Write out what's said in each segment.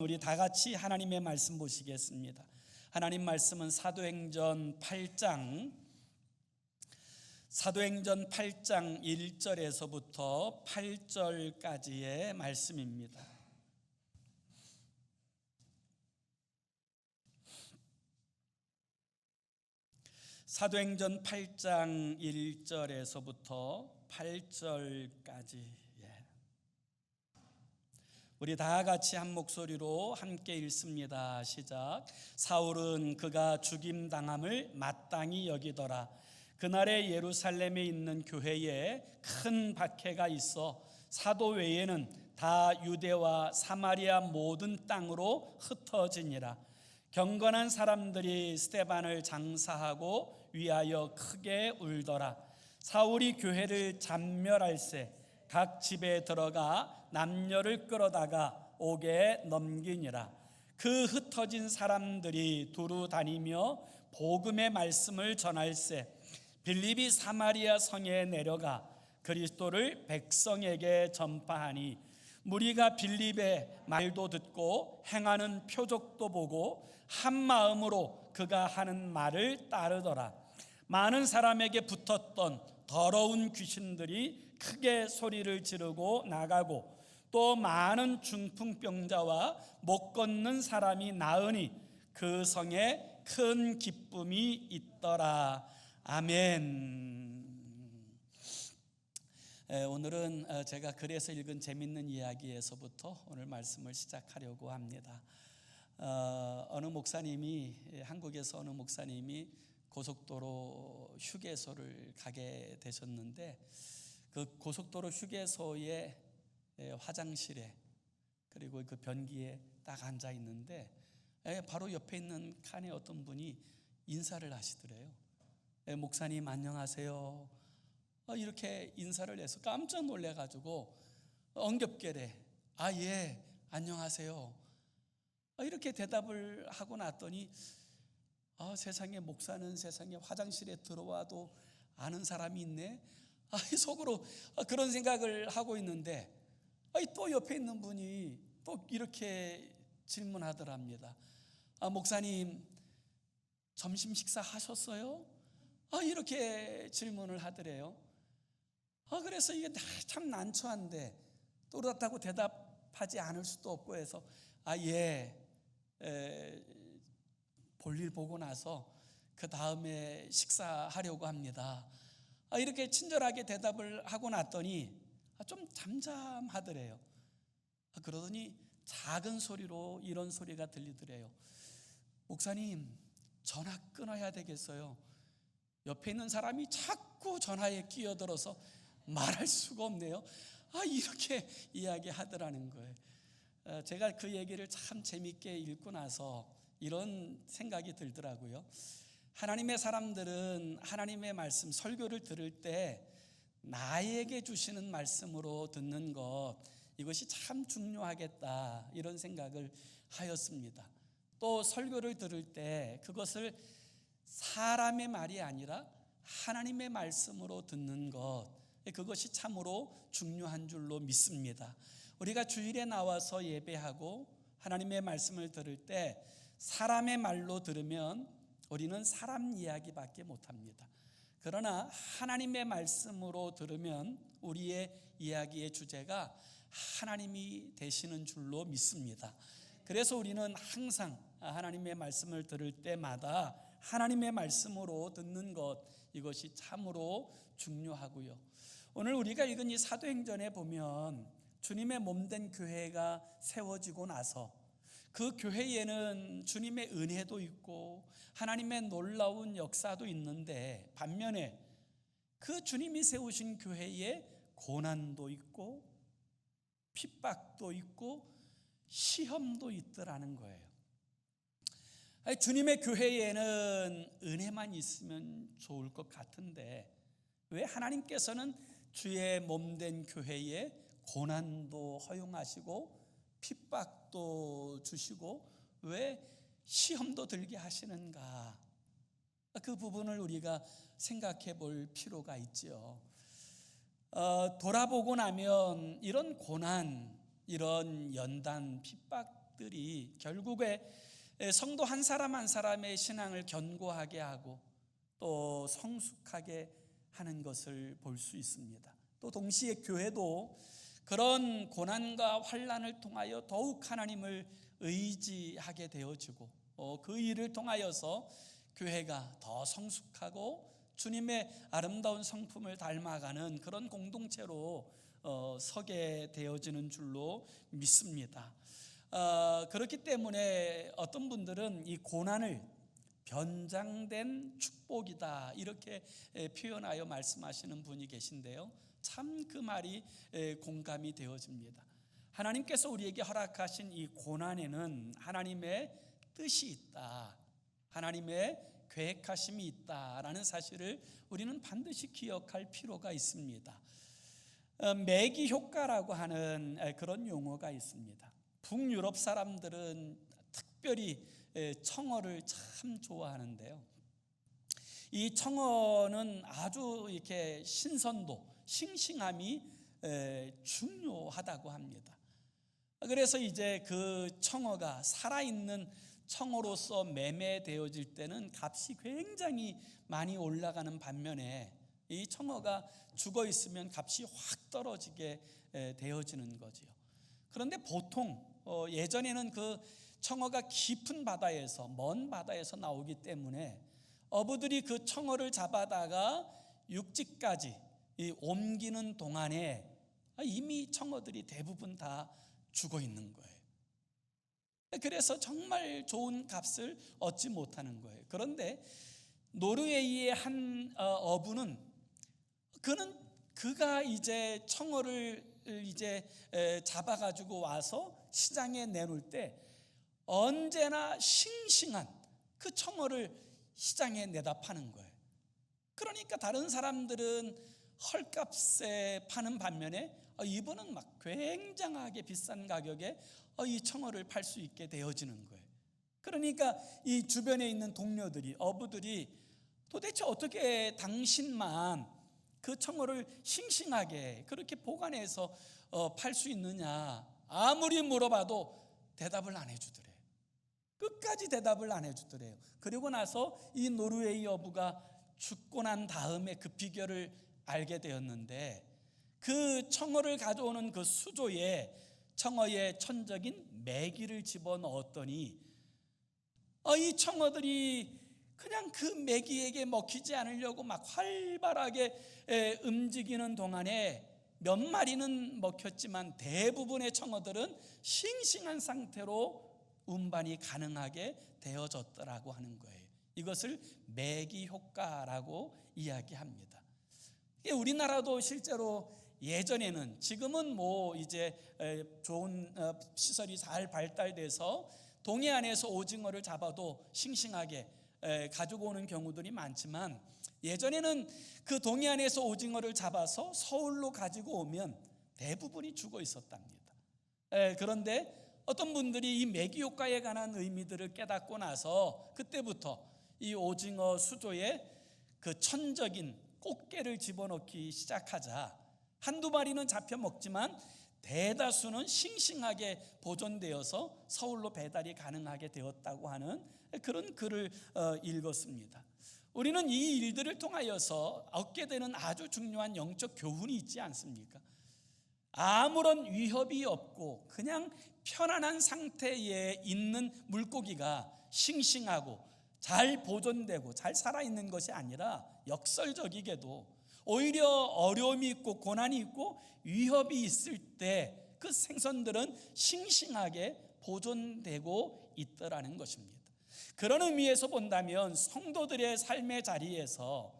우리 다 같이 하나님의 말씀 보시겠습니다. 하나님 말씀은 사도행전 8장 1절에서부터 8절까지의 말씀입니다. 사도행전 8장 1절에서부터 8절까지 우리 다 같이 한 목소리로 함께 읽습니다. 시작. 사울은 그가 죽임당함을 마땅히 여기더라. 그날에 예루살렘에 있는 교회에 큰 박해가 있어 사도 외에는 다 유대와 사마리아 모든 땅으로 흩어지니라. 경건한 사람들이 스데반을 장사하고 위하여 크게 울더라. 사울이 교회를 잔멸할세 각 집에 들어가 남녀를 끌어다가 옥에 넘기니라. 그 흩어진 사람들이 두루 다니며 복음의 말씀을 전할세 빌립이 사마리아 성에 내려가 그리스도를 백성에게 전파하니 무리가 빌립의 말도 듣고 행하는 표적도 보고 한 마음으로 그가 하는 말을 따르더라. 많은 사람에게 붙었던 더러운 귀신들이 크게 소리를 지르고 나가고 또 많은 중풍병자와 못 걷는 사람이 나으니 그 성에 큰 기쁨이 있더라. 아멘. 오늘은 제가 글에서 읽은 재밌는 이야기에서부터 오늘 말씀을 시작하려고 합니다. 한국에서 어느 목사님이 고속도로 휴게소를 가게 되셨는데 그 고속도로 휴게소의 화장실에 그리고 그 변기에 딱 앉아 있는데 바로 옆에 있는 칸에 어떤 분이 인사를 하시더래요. 목사님 안녕하세요. 이렇게 인사를 해서 깜짝 놀래가지고 엉겹결에 예 안녕하세요. 이렇게 대답을 하고 났더니 세상에 목사는 세상에 화장실에 들어와도 아는 사람이 있네. 속으로 그런 생각을 하고 있는데 또 옆에 있는 분이 또 이렇게 질문하더랍니다. 목사님 점심 식사 하셨어요? 이렇게 질문을 하더래요. 그래서 이게 참 난처한데 또 그렇다고 대답하지 않을 수도 없고 해서 볼일 보고 나서 그 다음에 식사하려고 합니다. 이렇게 친절하게 대답을 하고 났더니 좀 잠잠하더래요. 그러더니 작은 소리로 이런 소리가 들리더래요. 목사님 전화 끊어야 되겠어요. 옆에 있는 사람이 자꾸 전화에 끼어들어서 말할 수가 없네요. 이렇게 이야기하더라는 거예요. 제가 그 얘기를 참 재밌게 읽고 나서 이런 생각이 들더라고요. 하나님의 사람들은 하나님의 말씀 설교를 들을 때 나에게 주시는 말씀으로 듣는 것 이것이 참 중요하겠다 이런 생각을 하였습니다. 또 설교를 들을 때 그것을 사람의 말이 아니라 하나님의 말씀으로 듣는 것 그것이 참으로 중요한 줄로 믿습니다. 우리가 주일에 나와서 예배하고 하나님의 말씀을 들을 때 사람의 말로 들으면 우리는 사람 이야기밖에 못합니다. 그러나 하나님의 말씀으로 들으면 우리의 이야기의 주제가 하나님이 되시는 줄로 믿습니다. 그래서 우리는 항상 하나님의 말씀을 들을 때마다 하나님의 말씀으로 듣는 것 이것이 참으로 중요하고요. 오늘 우리가 읽은 이 사도행전에 보면 주님의 몸된 교회가 세워지고 나서 그 교회에는 주님의 은혜도 있고 하나님의 놀라운 역사도 있는데 반면에 그 주님이 세우신 교회에 고난도 있고 핍박도 있고 시험도 있더라는 거예요. 주님의 교회에는 은혜만 있으면 좋을 것 같은데 왜 하나님께서는 주의 몸된 교회에 고난도 허용하시고 핍박도 주시고 왜 시험도 들게 하시는가? 그 부분을 우리가 생각해 볼 필요가 있죠. 돌아보고 나면 이런 고난, 이런 연단, 핍박 것들이 결국에 성도 한 사람 한 사람의 신앙을 견고하게 하고 또 성숙하게 하는 것을 볼 수 있습니다. 또 동시에 교회도 그런 고난과 환난을 통하여 더욱 하나님을 의지하게 되어지고 그 일을 통하여서 교회가 더 성숙하고 주님의 아름다운 성품을 닮아가는 그런 공동체로 서게 되어지는 줄로 믿습니다. 그렇기 때문에 어떤 분들은 이 고난을 변장된 축복이다 이렇게 표현하여 말씀하시는 분이 계신데요, 참 그 말이 공감이 되어집니다. 하나님께서 우리에게 허락하신 이 고난에는 하나님의 뜻이 있다, 하나님의 계획하심이 있다라는 사실을 우리는 반드시 기억할 필요가 있습니다. 매기 효과라고 하는 그런 용어가 있습니다. 북유럽 사람들은 특별히 청어를 참 좋아하는데요, 이 청어는 아주 이렇게 신선도, 싱싱함이 중요하다고 합니다. 그래서 이제 그 청어가 살아있는 청어로서 매매되어질 때는 값이 굉장히 많이 올라가는 반면에 이 청어가 죽어 있으면 값이 확 떨어지게 되어지는 거지요. 그런데 보통 예전에는 그 청어가 깊은 바다에서, 먼 바다에서 나오기 때문에 어부들이 그 청어를 잡아다가 육지까지 옮기는 동안에 이미 청어들이 대부분 다 죽어 있는 거예요. 그래서 정말 좋은 값을 얻지 못하는 거예요. 그런데 노르웨이의 한 어부는 그가 이제 청어를 이제 잡아가지고 와서 시장에 내놓을 때 언제나 싱싱한 그 청어를 시장에 내다 파는 거예요. 그러니까 다른 사람들은 헐값에 파는 반면에 이분은 막 굉장하게 비싼 가격에 이 청어를 팔 수 있게 되어지는 거예요. 그러니까 이 주변에 있는 동료들이, 어부들이 도대체 어떻게 당신만 그 청어를 싱싱하게 그렇게 보관해서 팔 수 있느냐 아무리 물어봐도 대답을 안 해주더래요. 끝까지 대답을 안 해주더래요. 그리고 나서 이 노르웨이 어부가 죽고 난 다음에 그 비결을 알게 되었는데, 그 청어를 가져오는 그 수조에 청어의 천적인 메기를 집어넣었더니 이 청어들이 그냥 그 메기에게 먹히지 않으려고 막 활발하게 움직이는 동안에 몇 마리는 먹혔지만 대부분의 청어들은 싱싱한 상태로 운반이 가능하게 되어졌더라고 하는 거예요. 이것을 메기 효과라고 이야기합니다. 우리나라도 실제로 예전에는, 지금은 뭐 이제 좋은 시설이 잘 발달돼서 동해안에서 오징어를 잡아도 싱싱하게 가지고 오는 경우들이 많지만, 예전에는 그 동해안에서 오징어를 잡아서 서울로 가지고 오면 대부분이 죽어 있었답니다. 그런데 어떤 분들이 이 메기 효과에 관한 의미들을 깨닫고 나서 그때부터 이 오징어 수조에 그 천적인 꽃게를 집어넣기 시작하자 한두 마리는 잡혀 먹지만 대다수는 싱싱하게 보존되어서 서울로 배달이 가능하게 되었다고 하는 그런 글을 읽었습니다. 우리는 이 일들을 통하여서 얻게 되는 아주 중요한 영적 교훈이 있지 않습니까? 아무런 위협이 없고 그냥 편안한 상태에 있는 물고기가 싱싱하고 잘 보존되고 잘 살아있는 것이 아니라 역설적이게도 오히려 어려움이 있고 고난이 있고 위협이 있을 때 그 생선들은 싱싱하게 보존되고 있더라는 것입니다. 그런 의미에서 본다면 성도들의 삶의 자리에서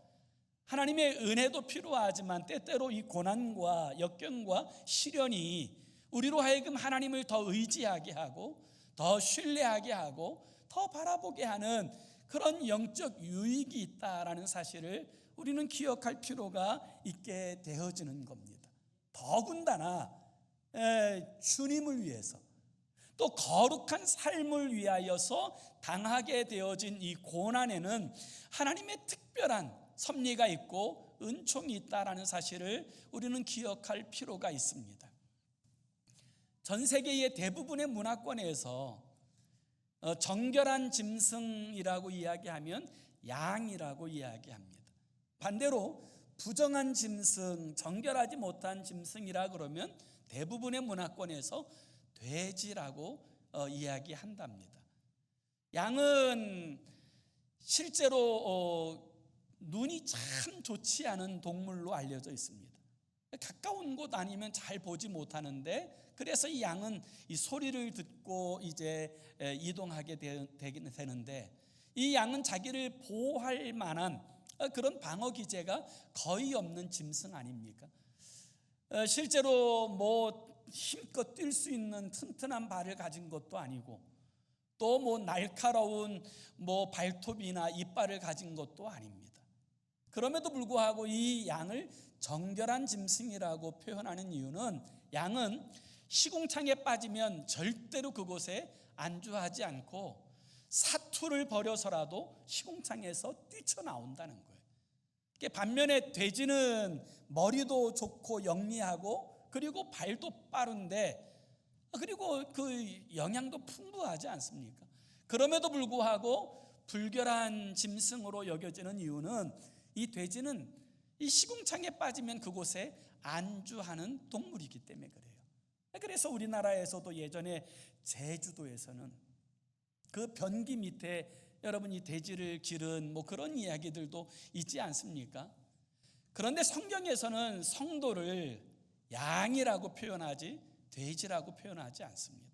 하나님의 은혜도 필요하지만 때때로 이 고난과 역경과 시련이 우리로 하여금 하나님을 더 의지하게 하고 더 신뢰하게 하고 더 바라보게 하는 그런 영적 유익이 있다라는 사실을 우리는 기억할 필요가 있게 되어지는 겁니다. 더군다나 주님을 위해서 또 거룩한 삶을 위하여서 당하게 되어진 이 고난에는 하나님의 특별한 섭리가 있고 은총이 있다라는 사실을 우리는 기억할 필요가 있습니다. 전 세계의 대부분의 문화권에서 정결한 짐승이라고 이야기하면 양이라고 이야기합니다. 반대로 부정한 짐승, 정결하지 못한 짐승이라 그러면 대부분의 문화권에서 돼지라고 이야기한답니다. 양은 실제로 눈이 참 좋지 않은 동물로 알려져 있습니다. 가까운 곳 아니면 잘 보지 못하는데, 그래서 이 양은 이 소리를 듣고 이제 이동하게 되는데, 이 양은 자기를 보호할 만한 그런 방어 기제가 거의 없는 짐승 아닙니까? 실제로 뭐 힘껏 뛸 수 있는 튼튼한 발을 가진 것도 아니고, 또 뭐 날카로운 뭐 발톱이나 이빨을 가진 것도 아닙니다. 그럼에도 불구하고 이 양을 정결한 짐승이라고 표현하는 이유는, 양은 시궁창에 빠지면 절대로 그곳에 안주하지 않고 사투를 벌여서라도 시궁창에서 뛰쳐나온다는 거예요. 반면에 돼지는 머리도 좋고 영리하고 그리고 발도 빠른데, 그리고 그 영양도 풍부하지 않습니까? 그럼에도 불구하고 불결한 짐승으로 여겨지는 이유는, 이 돼지는 이 시궁창에 빠지면 그곳에 안주하는 동물이기 때문에 그래요. 그래서 우리나라에서도 예전에 제주도에서는 그 변기 밑에 여러분 이 돼지를 기른 뭐 그런 이야기들도 있지 않습니까? 그런데 성경에서는 성도를 양이라고 표현하지 돼지라고 표현하지 않습니다.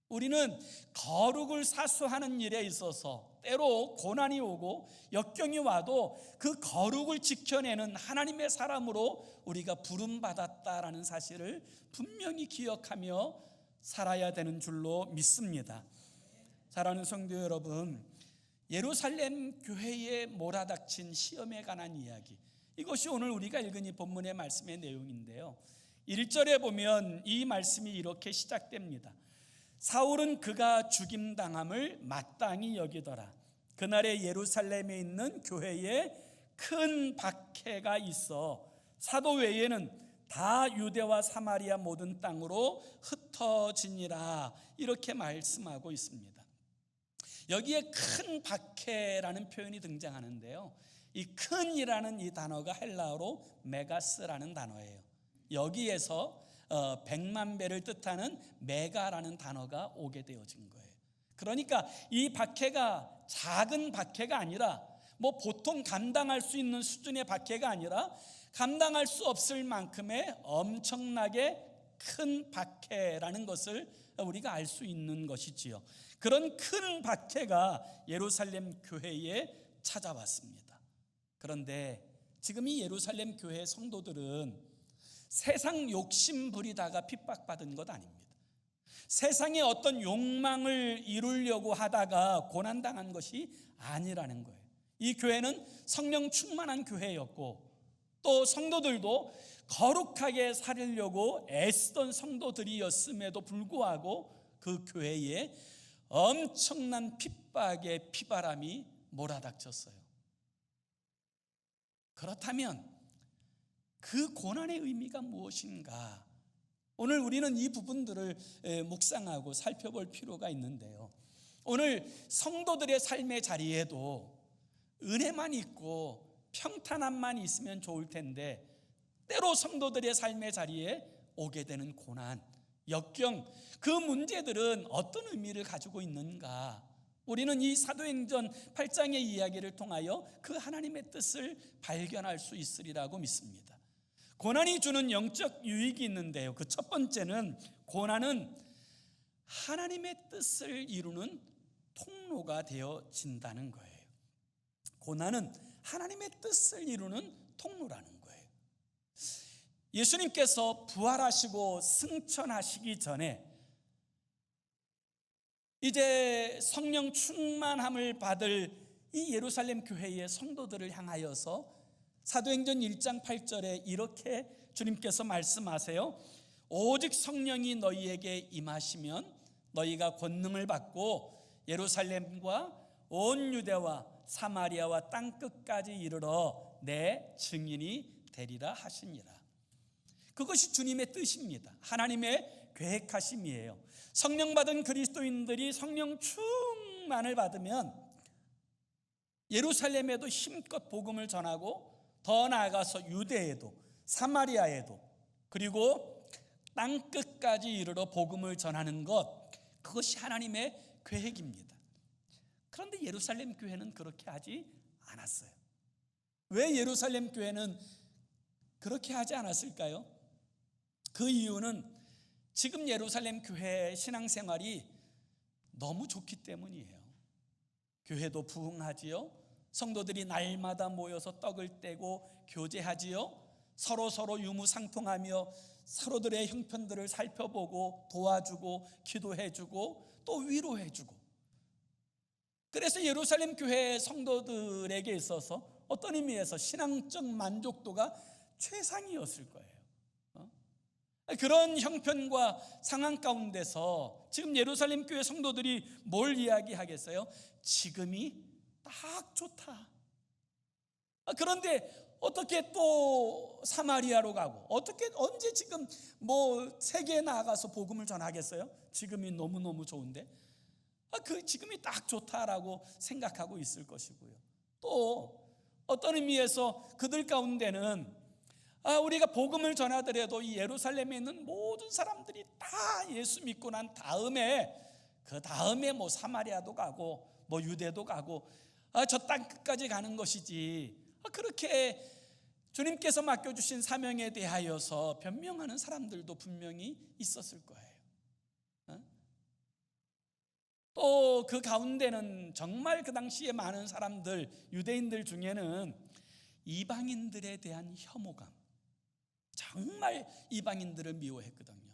우리는 거룩을 사수하는 일에 있어서 때로 고난이 오고 역경이 와도 그 거룩을 지켜내는 하나님의 사람으로 우리가 부름받았다라는 사실을 분명히 기억하며 살아야 되는 줄로 믿습니다. 사랑하는 성도 여러분, 예루살렘 교회에 몰아닥친 시험에 관한 이야기, 이것이 오늘 우리가 읽은 이 본문의 말씀의 내용인데요. 1절에 보면 이 말씀이 이렇게 시작됩니다. 사울은 그가 죽임당함을 마땅히 여기더라. 그날에 예루살렘에 있는 교회에 큰 박해가 있어 사도 외에는 다 유대와 사마리아 모든 땅으로 흩어지니라, 이렇게 말씀하고 있습니다. 여기에 큰 박해라는 표현이 등장하는데요, 이 큰이라는 이 단어가 헬라어로 메가스라는 단어예요. 여기에서 100만 배를 뜻하는 메가라는 단어가 오게 되어진 거예요. 그러니까 이 박해가 작은 박해가 아니라 뭐 보통 감당할 수 있는 수준의 박해가 아니라 감당할 수 없을 만큼의 엄청나게 큰 박해라는 것을 우리가 알 수 있는 것이지요. 그런 큰 박해가 예루살렘 교회에 찾아왔습니다. 그런데 지금 이 예루살렘 교회 성도들은 세상 욕심 부리다가 핍박받은 것 아닙니다. 세상의 어떤 욕망을 이루려고 하다가 고난당한 것이 아니라는 거예요. 이 교회는 성령 충만한 교회였고, 또 성도들도 거룩하게 살려고 애쓰던 성도들이었음에도 불구하고 그 교회에 엄청난 핍박의 피바람이 몰아닥쳤어요. 그렇다면 그 고난의 의미가 무엇인가? 오늘 우리는 이 부분들을 묵상하고 살펴볼 필요가 있는데요, 오늘 성도들의 삶의 자리에도 은혜만 있고 평탄함만 있으면 좋을 텐데, 때로 성도들의 삶의 자리에 오게 되는 고난, 역경, 그 문제들은 어떤 의미를 가지고 있는가? 우리는 이 사도행전 8장의 이야기를 통하여 그 하나님의 뜻을 발견할 수 있으리라고 믿습니다. 고난이 주는 영적 유익이 있는데요, 그 첫 번째는 고난은 하나님의 뜻을 이루는 통로가 되어진다는 거예요. 고난은 하나님의 뜻을 이루는 통로라는 거예요. 예수님께서 부활하시고 승천하시기 전에 이제 성령 충만함을 받을 이 예루살렘 교회의 성도들을 향하여서 사도행전 1장 8절에 이렇게 주님께서 말씀하세요. 오직 성령이 너희에게 임하시면 너희가 권능을 받고 예루살렘과 온 유대와 사마리아와 땅끝까지 이르러 내 증인이 되리라 하시니라. 그것이 주님의 뜻입니다. 하나님의 계획하심이에요. 성령 받은 그리스도인들이 성령 충만을 받으면 예루살렘에도 힘껏 복음을 전하고 더 나아가서 유대에도 사마리아에도 그리고 땅끝까지 이르러 복음을 전하는 것, 그것이 하나님의 계획입니다. 그런데 예루살렘 교회는 그렇게 하지 않았어요. 왜 예루살렘 교회는 그렇게 하지 않았을까요? 그 이유는 지금 예루살렘 교회 신앙생활이 너무 좋기 때문이에요. 교회도 부흥하지요. 성도들이 날마다 모여서 떡을 떼고 교제하지요. 서로 유무상통하며 서로들의 형편들을 살펴보고 도와주고 기도해주고 또 위로해주고, 그래서 예루살렘 교회 성도들에게 있어서 어떤 의미에서 신앙적 만족도가 최상이었을 거예요. 그런 형편과 상황 가운데서 지금 예루살렘 교회 성도들이 뭘 이야기하겠어요? 지금이 딱 좋다. 그런데 어떻게 또 사마리아로 가고 어떻게 언제 지금 세계에 나가서 복음을 전하겠어요? 지금이 너무너무 좋은데 그 지금이 딱 좋다라고 생각하고 있을 것이고요. 또 어떤 의미에서 그들 가운데는 우리가 복음을 전하더라도 이 예루살렘에 있는 모든 사람들이 다 예수 믿고 난 다음에 그 다음에 사마리아도 가고 유대도 가고 저 땅 끝까지 가는 것이지, 그렇게 주님께서 맡겨주신 사명에 대하여서 변명하는 사람들도 분명히 있었을 거예요. 또 그 가운데는 정말 그 당시에 많은 사람들, 유대인들 중에는 이방인들에 대한 혐오감, 정말 이방인들을 미워했거든요.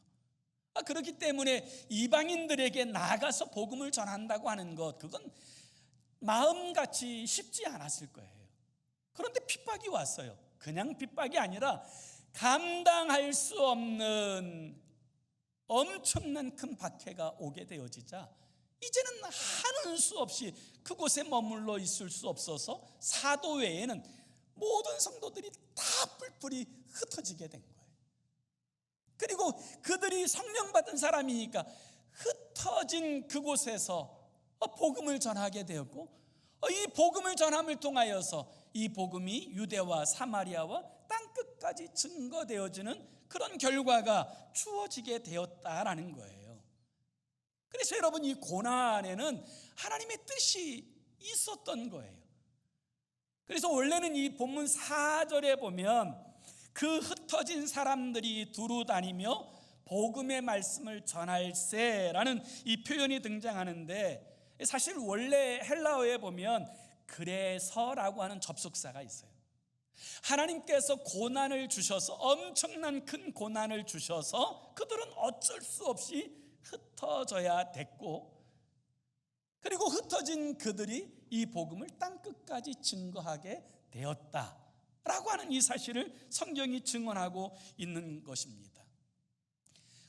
그렇기 때문에 이방인들에게 나가서 복음을 전한다고 하는 것, 그건 마음같이 쉽지 않았을 거예요. 그런데 핍박이 왔어요. 그냥 핍박이 아니라 감당할 수 없는 엄청난 큰 박해가 오게 되어지자 이제는 하는 수 없이 그곳에 머물러 있을 수 없어서 사도 외에는 모든 성도들이 다 뿔뿔이 흩어지게 된 거예요. 그리고 그들이 성령 받은 사람이니까 흩어진 그곳에서 복음을 전하게 되었고, 이 복음을 전함을 통하여서 이 복음이 유대와 사마리아와 땅끝까지 증거되어지는 그런 결과가 주어지게 되었다라는 거예요. 그래서 여러분, 이 고난에는 하나님의 뜻이 있었던 거예요. 그래서 원래는 이 본문 4절에 보면 그 흩어진 사람들이 두루 다니며 복음의 말씀을 전할세라는 이 표현이 등장하는데, 사실 원래 헬라어에 보면 그래서라고 하는 접속사가 있어요. 하나님께서 고난을 주셔서, 엄청난 큰 고난을 주셔서 그들은 어쩔 수 없이 흩어져야 됐고, 그리고 흩어진 그들이 이 복음을 땅끝까지 증거하게 되었다라고 하는 이 사실을 성경이 증언하고 있는 것입니다.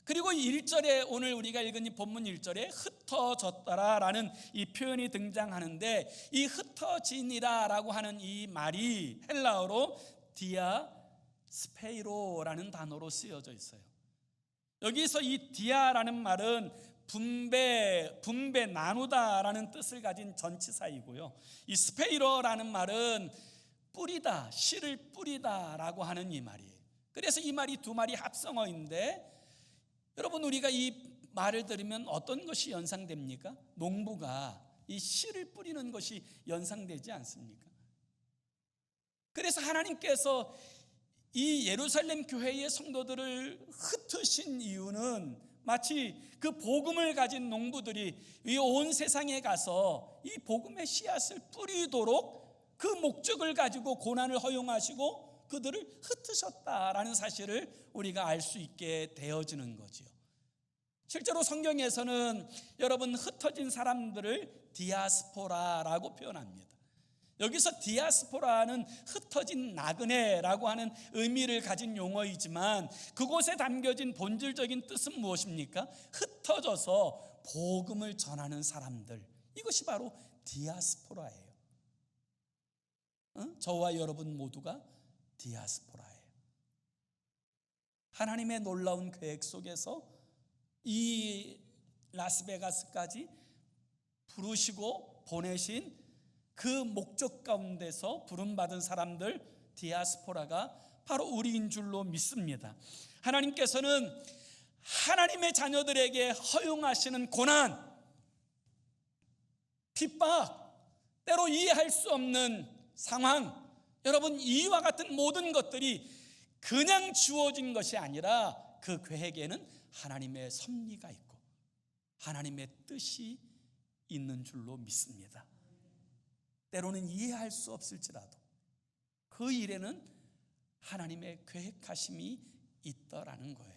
그리고 1절에 오늘 우리가 읽은 이 본문 1절에 흩어졌더라라는 이 표현이 등장하는데, 이 흩어지니라라고 하는 이 말이 헬라어로 디아스페이로라는 단어로 쓰여져 있어요. 여기서 이 디아라는 말은 분배, 나누다라는 뜻을 가진 전치사이고요. 이 스페이로라는 말은 뿌리다, 씨를 뿌리다라고 하는 이 말이에요. 그래서 이 말이 두 말이 합성어인데, 여러분, 우리가 이 말을 들으면 어떤 것이 연상됩니까? 농부가 이 씨를 뿌리는 것이 연상되지 않습니까? 그래서 하나님께서 이 예루살렘 교회의 성도들을 흩으신 이유는 마치 그 복음을 가진 농부들이 이 온 세상에 가서 이 복음의 씨앗을 뿌리도록 그 목적을 가지고 고난을 허용하시고 그들을 흩으셨다라는 사실을 우리가 알 수 있게 되어지는 거지요. 실제로 성경에서는 여러분, 흩어진 사람들을 디아스포라라고 표현합니다. 여기서 디아스포라는 흩어진 나그네라고 하는 의미를 가진 용어이지만, 그곳에 담겨진 본질적인 뜻은 무엇입니까? 흩어져서 복음을 전하는 사람들, 이것이 바로 디아스포라예요. 저와 여러분 모두가 디아스포라예요. 하나님의 놀라운 계획 속에서 이 라스베가스까지 부르시고 보내신 그 목적 가운데서 부름받은 사람들, 디아스포라가 바로 우리인 줄로 믿습니다. 하나님께서는 하나님의 자녀들에게 허용하시는 고난, 핍박, 때로 이해할 수 없는 상황, 여러분, 이와 같은 모든 것들이 그냥 주어진 것이 아니라 그 계획에는 하나님의 섭리가 있고 하나님의 뜻이 있는 줄로 믿습니다. 때로는 이해할 수 없을지라도 그 일에는 하나님의 계획하심이 있더라는 거예요.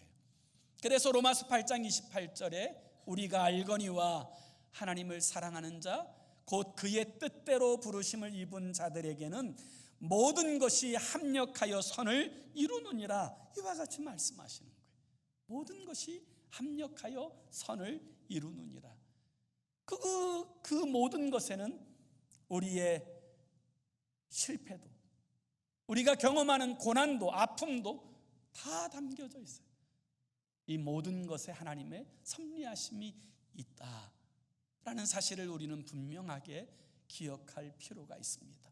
그래서 로마서 8장 28절에 우리가 알거니와 하나님을 사랑하는 자 곧 그의 뜻대로 부르심을 입은 자들에게는 모든 것이 합력하여 선을 이루느니라, 이와 같이 말씀하시는 거예요. 모든 것이 합력하여 선을 이루느니라. 그 모든 것에는 우리의 실패도, 우리가 경험하는 고난도, 아픔도 다 담겨져 있어요. 이 모든 것에 하나님의 섭리하심이 있다라는 사실을 우리는 분명하게 기억할 필요가 있습니다.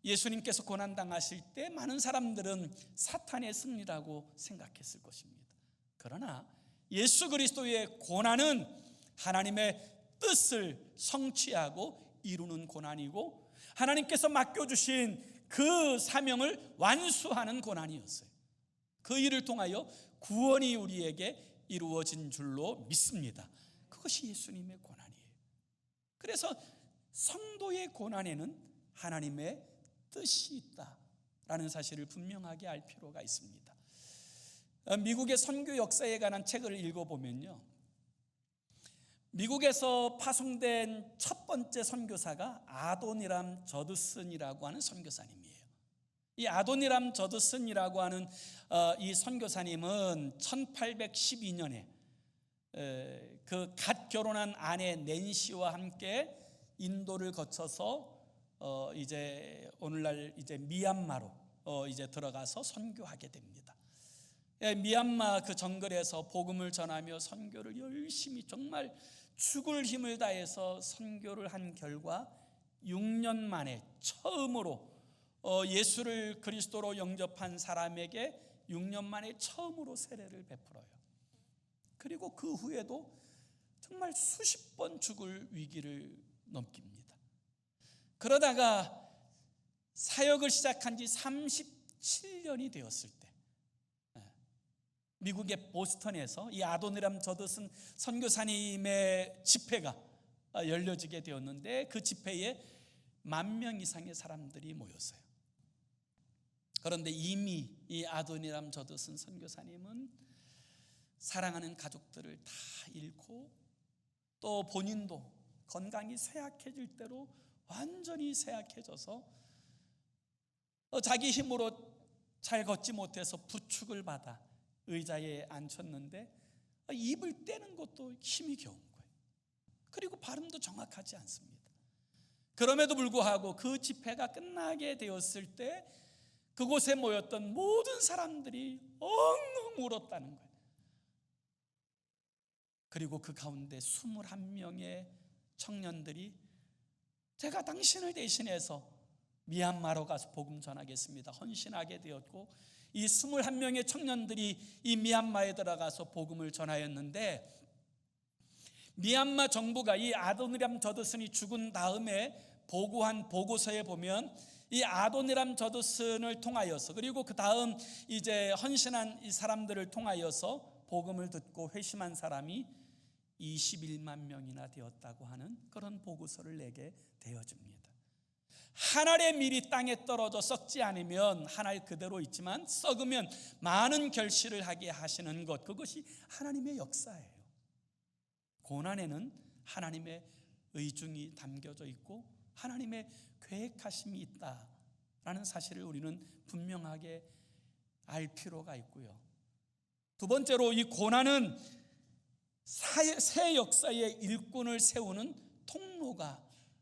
예수님께서 고난당하실 때 많은 사람들은 사탄의 승리라고 생각했을 것입니다. 그러나 예수 그리스도의 고난은 하나님의 뜻을 성취하고 이루는 고난이고 하나님께서 맡겨주신 그 사명을 완수하는 고난이었어요. 그 일을 통하여 구원이 우리에게 이루어진 줄로 믿습니다. 그것이 예수님의 고난이에요. 그래서 성도의 고난에는 하나님의 뜻이 있다라는 사실을 분명하게 알 필요가 있습니다. 미국의 선교 역사에 관한 책을 읽어보면요, 미국에서 파송된 첫 번째 선교사가 아도니람 저드슨이라고 하는 선교사님이에요. 이 아도니람 저드슨이라고 하는 이 선교사님은 1812년에 그 갓 결혼한 아내 낸시와 함께 인도를 거쳐서 이제 오늘날 이제 미얀마로 이제 들어가서 선교하게 됩니다. 미얀마 그 정글에서 복음을 전하며 선교를 열심히 정말 죽을 힘을 다해서 선교를 한 결과 6년 만에 처음으로 예수를 그리스도로 영접한 사람에게 6년 만에 처음으로 세례를 베풀어요. 그리고 그 후에도 정말 수십 번 죽을 위기를 넘깁니다. 그러다가 사역을 시작한 지 37년이 되었을 때 미국의 보스턴에서 이 아도니람 저드슨 선교사님의 집회가 열려지게 되었는데 그 집회에 10,000명 이상의 사람들이 모였어요. 그런데 이미 이 아도니람 저드슨 선교사님은 사랑하는 가족들을 다 잃고 또 본인도 건강이 쇠약해질 대로 완전히 쇠약해져서 자기 힘으로 잘 걷지 못해서 부축을 받아 의자에 앉혔는데 입을 떼는 것도 힘이 겨운 거예요. 그리고 발음도 정확하지 않습니다. 그럼에도 불구하고 그 집회가 끝나게 되었을 때 그곳에 모였던 모든 사람들이 엉엉 울었다는 거예요. 그리고 그 가운데 21명의 청년들이 제가 당신을 대신해서 미얀마로 가서 복음 전하겠습니다 헌신하게 되었고, 이 21명의 청년들이 이 미얀마에 들어가서 복음을 전하였는데, 미얀마 정부가 이 아도니람 저드슨이 죽은 다음에 보고한 보고서에 보면 이 아도니람 저드슨을 통하여서, 그리고 그 다음 이제 헌신한 이 사람들을 통하여서 복음을 듣고 회심한 사람이 21만 명이나 되었다고 하는 그런 보고서를 내게 되어집니다. 한 알의 밀이 땅에 떨어져 썩지 않으면 한 알 그대로 있지만 썩으면 많은 결실을 하게 하시는 것, 그것이 하나님의 역사예요. 고난에는 하나님의 의중이 담겨져 있고 하나님의 계획하심이 있다라는 사실을 우리는 분명하게 알 필요가 있고요. 두 번째로, 이 고난은 새 역사의 일꾼을 세우는 통로가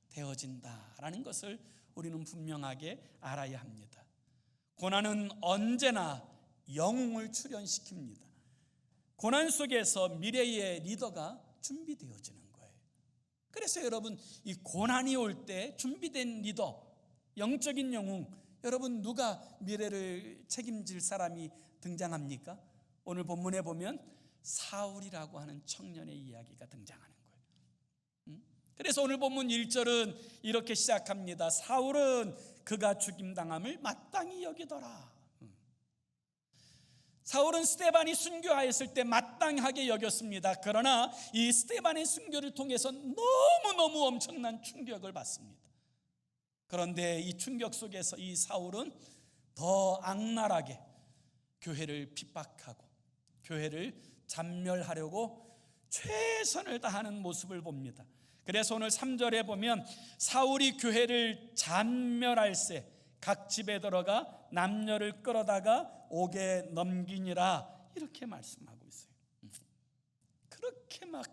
되어진다라는 것을 우리는 분명하게 알아야 합니다. 고난은 언제나 영웅을 출현시킵니다. 고난 속에서 미래의 리더가 준비되어지는 거예요. 그래서 여러분, 이 고난이 올 때 준비된 리더, 영적인 영웅, 여러분 누가 미래를 책임질 사람이 등장합니까? 오늘 본문에 보면 사울이라고 하는 청년의 이야기가 등장하는 거예요. 그래서 오늘 본문 1절은 이렇게 시작합니다. 사울은 그가 죽임당함을 마땅히 여기더라. 사울은 스데반이 순교하였을 때 마땅하게 여겼습니다. 그러나 이 스데반의 순교를 통해서 너무너무 엄청난 충격을 받습니다. 그런데 이 충격 속에서 이 사울은 더 악랄하게 교회를 핍박하고 교회를 잔멸하려고 최선을 다하는 모습을 봅니다. 그래서 오늘 3절에 보면 사울이 교회를 잔멸할세 각 집에 들어가 남녀를 끌어다가 옥에 넘기니라, 이렇게 말씀하고 있어요. 그렇게 막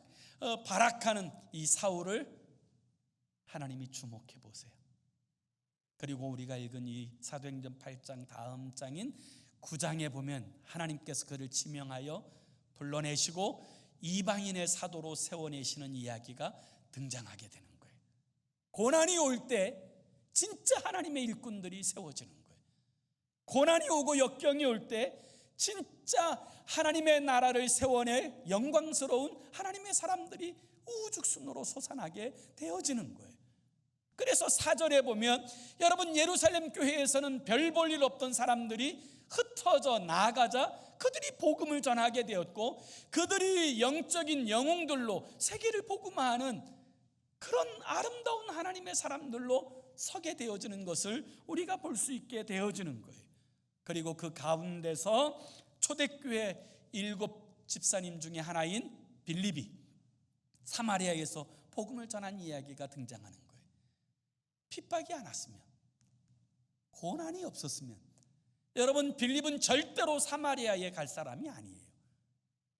발악하는 이 사울을 하나님이 주목해 보세요. 그리고 우리가 읽은 이 사도행전 8장 다음 장인 9장에 보면 하나님께서 그를 지명하여 불러내시고 이방인의 사도로 세워내시는 이야기가 등장하게 되는 거예요. 고난이 올 때 진짜 하나님의 일꾼들이 세워지는 거예요. 고난이 오고 역경이 올 때 진짜 하나님의 나라를 세워낼 영광스러운 하나님의 사람들이 우죽순으로 솟아나게 되어지는 거예요. 그래서 4절에 보면 여러분, 예루살렘 교회에서는 별 볼 일 없던 사람들이 흩어져 나가자 그들이 복음을 전하게 되었고, 그들이 영적인 영웅들로 세계를 복음화하는 그런 아름다운 하나님의 사람들로 서게 되어지는 것을 우리가 볼 수 있게 되어지는 거예요. 그리고 그 가운데서 초대교회 7 집사님 중에 하나인 빌립이 사마리아에서 복음을 전한 이야기가 등장하는 거예요. 핍박이 안 왔으면, 고난이 없었으면 여러분, 빌립은 절대로 사마리아에 갈 사람이 아니에요.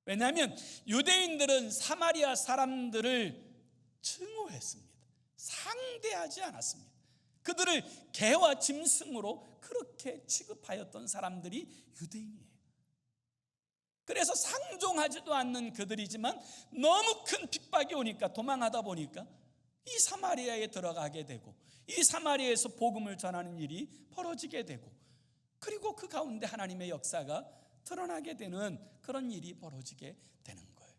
왜냐하면 유대인들은 사마리아 사람들을 증오했습니다. 상대하지 않았습니다. 그들을 개와 짐승으로 그렇게 취급하였던 사람들이 유대인이에요. 그래서 상종하지도 않는 그들이지만 너무 큰 핍박이 오니까 도망하다 보니까 이 사마리아에 들어가게 되고, 이 사마리아에서 복음을 전하는 일이 벌어지게 되고, 그리고 그 가운데 하나님의 역사가 드러나게 되는 그런 일이 벌어지게 되는 거예요.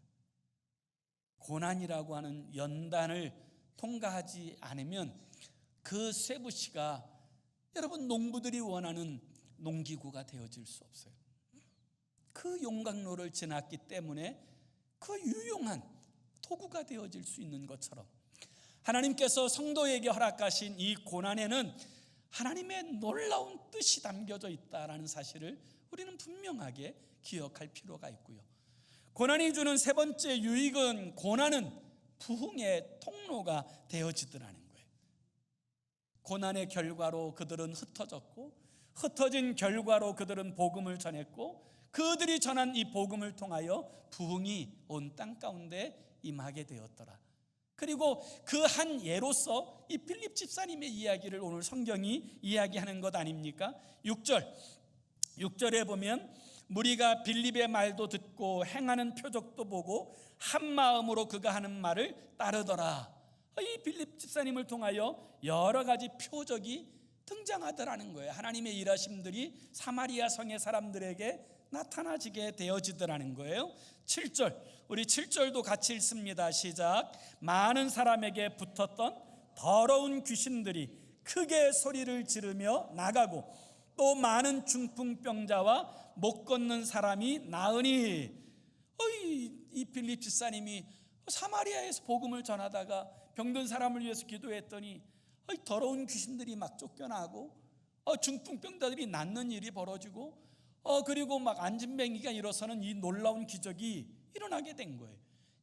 고난이라고 하는 연단을 통과하지 않으면 그 쇠부시가 여러분, 농부들이 원하는 농기구가 되어질 수 없어요. 그 용광로를 지났기 때문에 그 유용한 도구가 되어질 수 있는 것처럼 하나님께서 성도에게 허락하신 이 고난에는 하나님의 놀라운 뜻이 담겨져 있다는 사실을 우리는 분명하게 기억할 필요가 있고요. 고난이 주는 세 번째 유익은, 고난은 부흥의 통로가 되어지더라는 거예요. 고난의 결과로 그들은 흩어졌고, 흩어진 결과로 그들은 복음을 전했고, 그들이 전한 이 복음을 통하여 부흥이 온 땅 가운데 임하게 되었더라. 그리고 그 한 예로서 이 빌립 집사님의 이야기를 오늘 성경이 이야기하는 것 아닙니까? 6절에 보면 무리가 빌립의 말도 듣고 행하는 표적도 보고 한 마음으로 그가 하는 말을 따르더라. 이 빌립 집사님을 통하여 여러 가지 표적이 등장하더라는 거예요. 하나님의 일하심들이 사마리아 성의 사람들에게 나타나지게 되어지더라는 거예요. 7절, 우리 7절도 같이 읽습니다. 시작. 많은 사람에게 붙었던 더러운 귀신들이 크게 소리를 지르며 나가고, 또 많은 중풍병자와 못 걷는 사람이 나으니, 이 빌립 집사님이 사마리아에서 복음을 전하다가 병든 사람을 위해서 기도했더니 더러운 귀신들이 막 쫓겨나고, 중풍병자들이 낫는 일이 벌어지고, 그리고 막 안진뱅이가 일어서는 이 놀라운 기적이 일어나게 된 거예요.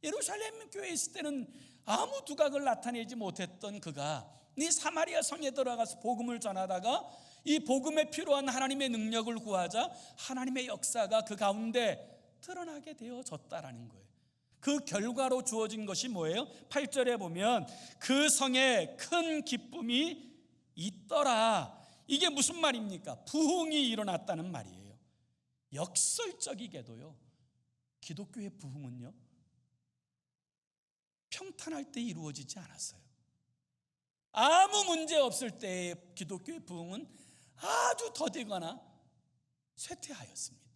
예루살렘 교회에 있을 때는 아무 두각을 나타내지 못했던 그가 이 사마리아 성에 들어가서 복음을 전하다가 이 복음에 필요한 하나님의 능력을 구하자 하나님의 역사가 그 가운데 드러나게 되어졌다라는 거예요. 그 결과로 주어진 것이 뭐예요? 8절에 보면 그 성에 큰 기쁨이 있더라. 이게 무슨 말입니까? 부흥이 일어났다는 말이에요. 역설적이게도요, 기독교의 부흥은요, 평탄할 때 이루어지지 않았어요. 아무 문제 없을 때의 기독교의 부흥은 아주 더디거나 쇠퇴하였습니다.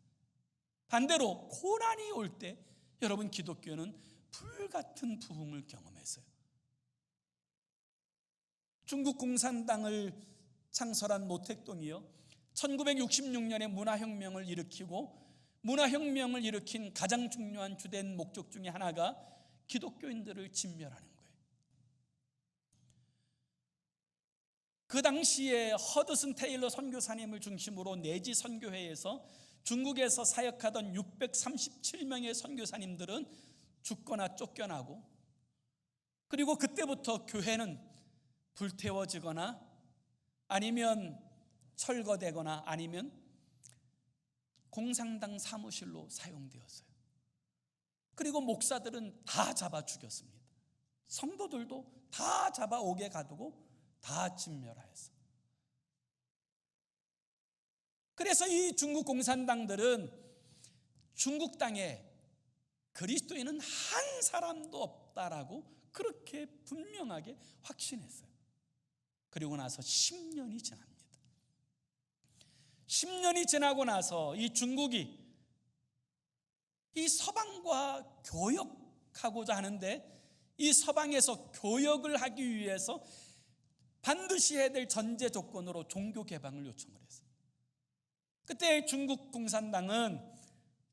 반대로 고난이 올 때 여러분, 기독교는 불같은 부흥을 경험했어요. 중국 공산당을 창설한 모택동이요, 1966년에 문화혁명을 일으키고, 문화혁명을 일으킨 가장 중요한 주된 목적 중에 하나가 기독교인들을 진멸하는 거예요. 그 당시에 허드슨 테일러 선교사님을 중심으로 내지 선교회에서 중국에서 사역하던 637명의 선교사님들은 죽거나 쫓겨나고, 그리고 그때부터 교회는 불태워지거나 아니면 철거되거나 아니면 공산당 사무실로 사용되었어요. 그리고 목사들은 다 잡아 죽였습니다. 성도들도 다 잡아 옥에 가두고 다 진멸하였어요. 그래서 이 중국 공산당들은 중국 땅에 그리스도인은 한 사람도 없다라고 그렇게 분명하게 확신했어요. 그리고 나서 10년이 지납니다. 10년이 지나고 나서 이 중국이 이 서방과 교역하고자 하는데, 이 서방에서 교역을 하기 위해서 반드시 해야 될 전제 조건으로 종교 개방을 요청을 했어요. 그때 중국 공산당은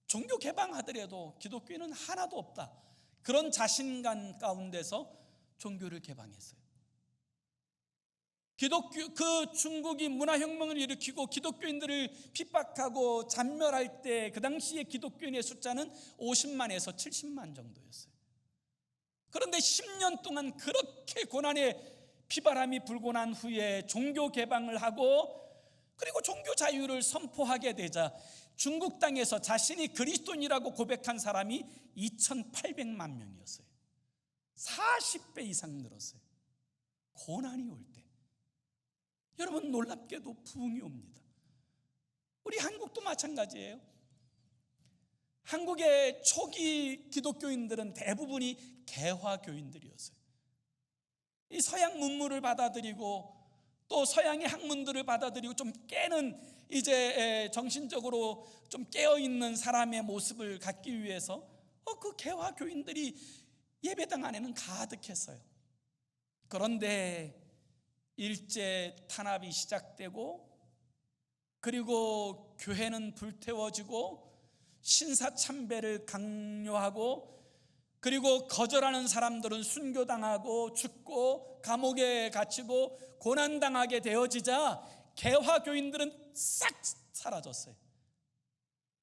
종교 개방하더라도 기독교인은 하나도 없다, 그런 자신감 가운데서 종교를 개방했어요. 그 중국이 문화혁명을 일으키고 기독교인들을 핍박하고 잔멸할 때 그 당시에 기독교인의 숫자는 50만에서 70만 정도였어요. 그런데 10년 동안 그렇게 고난의 피바람이 불고 난 후에 종교 개방을 하고, 그리고 종교 자유를 선포하게 되자 중국 땅에서 자신이 그리스도인이라고 고백한 사람이 2,800만 명이었어요. 40배 이상 늘었어요. 고난이 올 때 여러분, 놀랍게도 부흥이 옵니다. 우리 한국도 마찬가지예요. 한국의 초기 기독교인들은 대부분이 개화교인들이었어요. 이 서양 문물을 받아들이고 또 서양의 학문들을 받아들이고 좀 깨는, 이제 정신적으로 좀 깨어있는 사람의 모습을 갖기 위해서 그 개화교인들이 예배당 안에는 가득했어요. 그런데 일제 탄압이 시작되고, 그리고 교회는 불태워지고 신사참배를 강요하고, 그리고 거절하는 사람들은 순교당하고 죽고 감옥에 갇히고 고난당하게 되어지자 개화교인들은 싹 사라졌어요.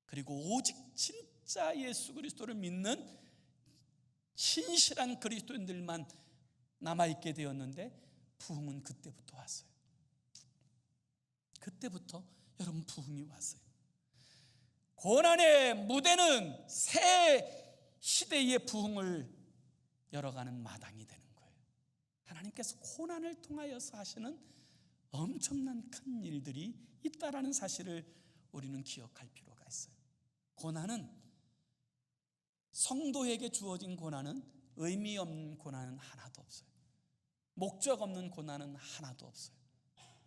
그리고 오직 진짜 예수 그리스도를 믿는 신실한 그리스도인들만 남아있게 되었는데, 부흥은 그때부터 왔어요. 그때부터 여러분, 부흥이 왔어요. 고난의 무대는 새 시대의 부흥을 열어가는 마당이 되는 거예요. 하나님께서 고난을 통하여서 하시는 엄청난 큰 일들이 있다라는 사실을 우리는 기억할 필요가 있어요. 고난은, 성도에게 주어진 고난은 의미 없는 고난은 하나도 없어요. 목적 없는 고난은 하나도 없어요.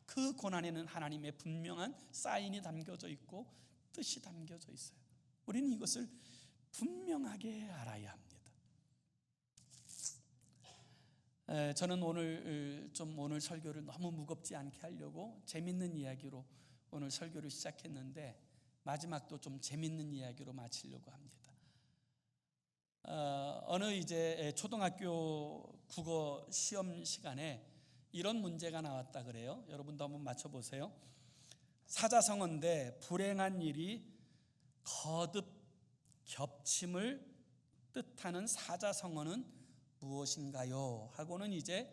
그 고난에는 하나님의 분명한 사인이 담겨져 있고 뜻이 담겨져 있어요. 우리는 이것을 분명하게 알아야 합니다. 저는 오늘 설교를 너무 무겁지 않게 하려고 재밌는 이야기로 오늘 설교를 시작했는데, 마지막도 좀 재밌는 이야기로 마치려고 합니다. 어느 이제 초등학교 국어 시험 시간에 이런 문제가 나왔다 그래요. 여러분도 한번 맞춰보세요. 사자성어인데 불행한 일이 거듭 겹침을 뜻하는 사자성어는 무엇인가요? 하고는 이제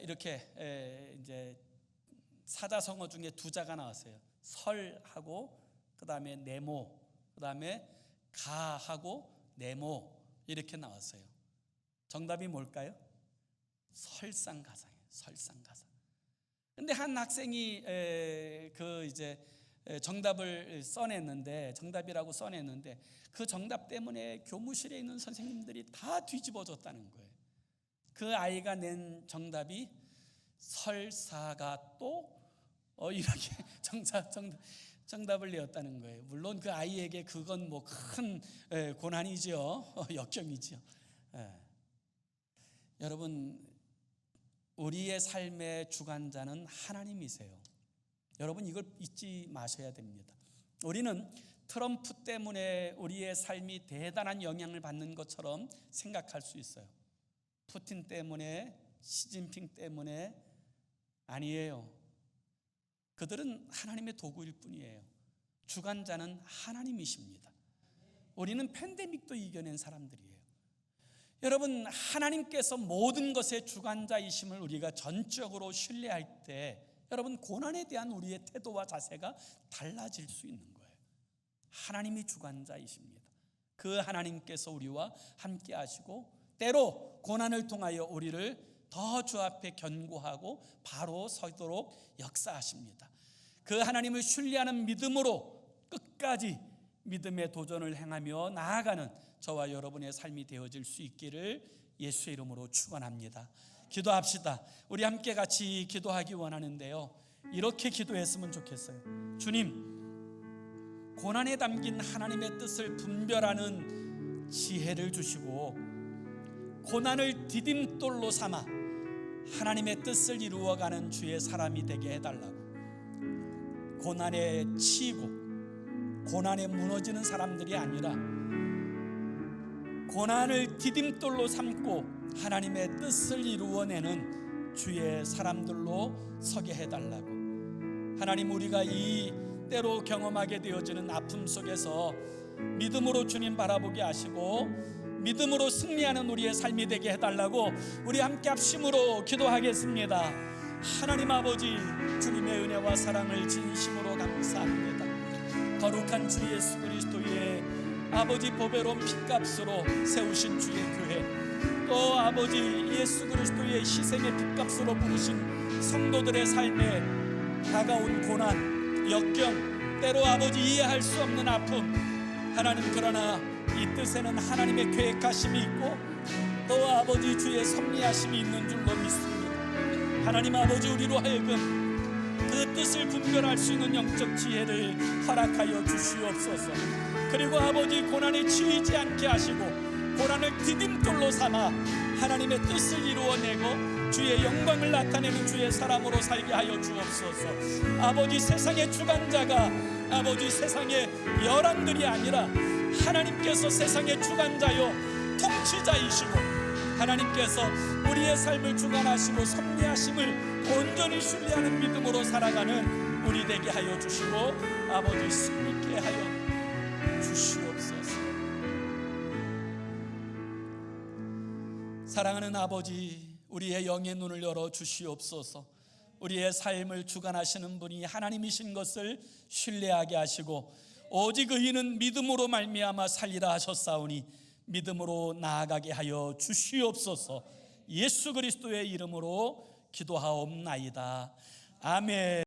이렇게 이제 사자성어 중에 두 자가 나왔어요. 설하고 그 다음에 네모, 그 다음에 가하고 네모, 이렇게 나왔어요. 정답이 뭘까요? 설상가상이에요. 설상가상. 근데 한 학생이 그 이제 정답을 써냈는데, 정답이라고 써냈는데 그 정답 때문에 교무실에 있는 선생님들이 다 뒤집어졌다는 거예요. 그 아이가 낸 정답이 설사가 또 이렇게 정답을 내었다는 거예요. 물론 그 아이에게 그건 뭐 큰 고난이죠. 역경이죠. 여러분, 우리의 삶의 주관자는 하나님이세요. 여러분, 이걸 잊지 마셔야 됩니다. 우리는 트럼프 때문에 우리의 삶이 대단한 영향을 받는 것처럼 생각할 수 있어요. 푸틴 때문에, 시진핑 때문에 아니에요. 그들은 하나님의 도구일 뿐이에요. 주관자는 하나님이십니다. 우리는 팬데믹도 이겨낸 사람들이에요. 여러분, 하나님께서 모든 것의 주관자이심을 우리가 전적으로 신뢰할 때 여러분, 고난에 대한 우리의 태도와 자세가 달라질 수 있는 거예요. 하나님이 주관자이십니다. 그 하나님께서 우리와 함께 하시고 때로 고난을 통하여 우리를 더 주 앞에 견고하고 바로 서도록 역사하십니다. 그 하나님을 신뢰하는 믿음으로 끝까지 믿음의 도전을 행하며 나아가는 저와 여러분의 삶이 되어질 수 있기를 예수의 이름으로 축원합니다. 기도합시다. 우리 함께 같이 기도하기 원하는데요, 이렇게 기도했으면 좋겠어요. 주님, 고난에 담긴 하나님의 뜻을 분별하는 지혜를 주시고 고난을 디딤돌로 삼아 하나님의 뜻을 이루어가는 주의 사람이 되게 해달라고. 고난에 치이고 고난에 무너지는 사람들이 아니라 고난을 디딤돌로 삼고 하나님의 뜻을 이루어내는 주의 사람들로 서게 해달라고. 하나님, 우리가 이 때로 경험하게 되어지는 아픔 속에서 믿음으로 주님 바라보게 하시고 믿음으로 승리하는 우리의 삶이 되게 해달라고 우리 함께 합심으로 기도하겠습니다. 하나님 아버지, 주님의 은혜와 사랑을 진심으로 감사합니다. 거룩한 주 예수 그리스도의 아버지 보배로운 핏값으로 세우신 주의 교회, 또 아버지 예수 그리스도의 희생의 핏값으로 부르신 성도들의 삶에 다가온 고난, 역경, 때로 아버지 이해할 수 없는 아픔, 하나님, 그러나 이 뜻에는 하나님의 계획하심이 있고 또 아버지 주의 섭리하심이 있는 줄로 믿습니다. 하나님 아버지, 우리로 하여금 그 뜻을 분별할 수 있는 영적 지혜를 허락하여 주시옵소서. 그리고 아버지, 고난에 치이지 않게 하시고 고난을 디딤돌로 삼아 하나님의 뜻을 이루어내고 주의 영광을 나타내는 주의 사람으로 살게 하여 주옵소서. 아버지, 세상의 주관자가 아버지 세상의 열왕들이 아니라 하나님께서 세상의 주관자요 통치자이시고 하나님께서 우리의 삶을 주관하시고 섭리하심을 온전히 신뢰하는 믿음으로 살아가는 우리 되게 하여 주시고 아버지, 승리케 하여 주시옵소서. 사랑하는 아버지, 우리의 영의 눈을 열어 주시옵소서. 우리의 삶을 주관하시는 분이 하나님이신 것을 신뢰하게 하시고 오직 의인은 믿음으로 말미암아 살리라 하셨사오니 믿음으로 나아가게 하여 주시옵소서. 예수 그리스도의 이름으로 기도하옵나이다. 아멘.